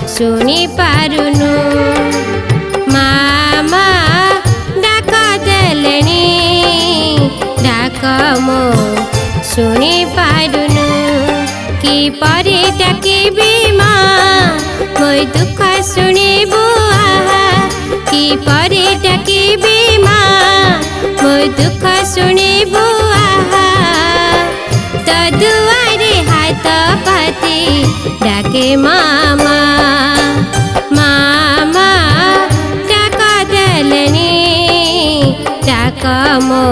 शुणी पारुनु मामा डाक देलेनी डाक मो शुणी पारुनु कि परे डाकिबी माँ मोर दुख शुणिबु आहा कि परे डाकिबी माँ मोर दुख शुणिबु आहा तो दुआरे हाथ पाती डाके मामा मामा डाक देलेनी डाक मो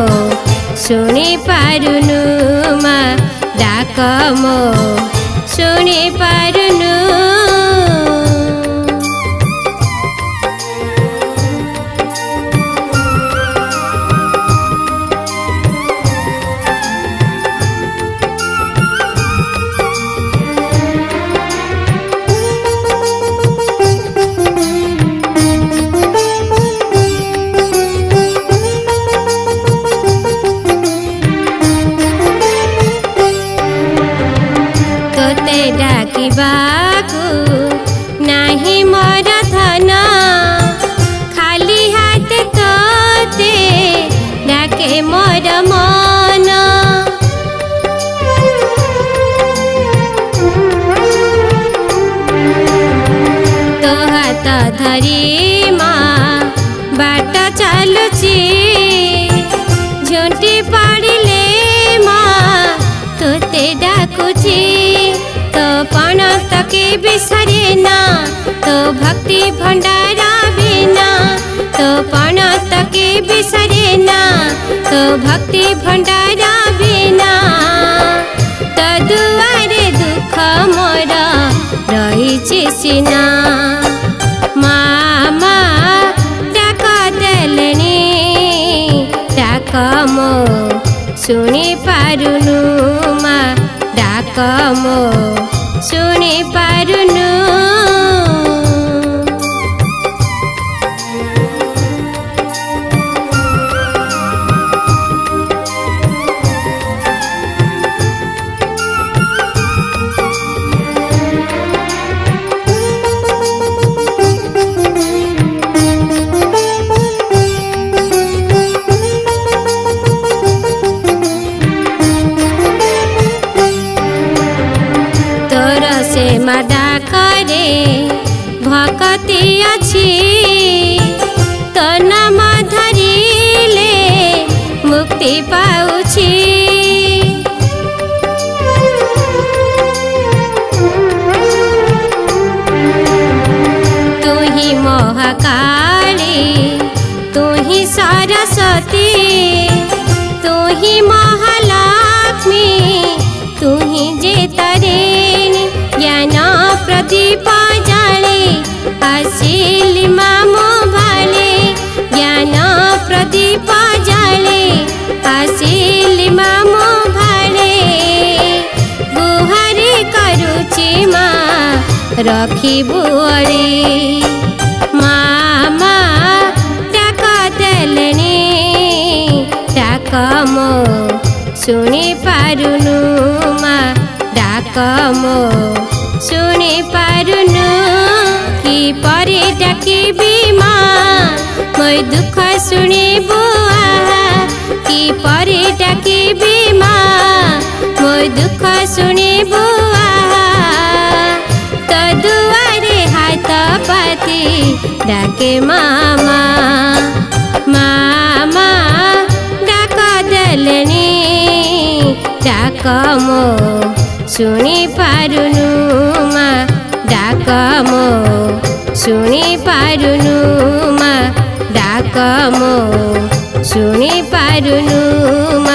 शुणी पारुनु माँ डाक मो शुणी पारुनु नहीं मोर धन खाली हाथ तोते डाके मोर मन तो हाथ धरी माँ बाट चलुची झुंटी पड़िले माँ तोते डाकुची तो पण तके बिसरे ना तो भक्ति भंडारा बिना तो पण तके बिसरे ना तो भक्ति भंडारा बिना तो दुआरे दुख मोर रही सिना मामा डाक देलेनी डाक मो शुणी पारुनु माँ डाक मो शुणी पारुनु डाकरे भक्ति अच्छी तो नाम धरिले मुक्ति पाउछि तू ही महाकाली तू ही सरस्वती तू ही महालक्ष्मी तू ही जेतरेणी ज्ञान प्रदीप जाले आसिली मामो भाले ज्ञान प्रदीप जाले आसिली मामो भाले गुहारी करुची माँ रखिबु अरे मामा डाक देलेनी डाक मो शुणी पारुनु माँ डाक मो शुणी पारुनु कि परे डाकिबी माँ मोर दुख शुणिबु आहा कि परे डाकिबी माँ मोर दुख शुणिबु आहा तो दुआरे हाथ पाती डाके मामा मामा डाक देलेनी डाक मो शुणी पारुनु माँ डाक मो शुणी पारुनु माँ डाक मो शुणी पारुनु।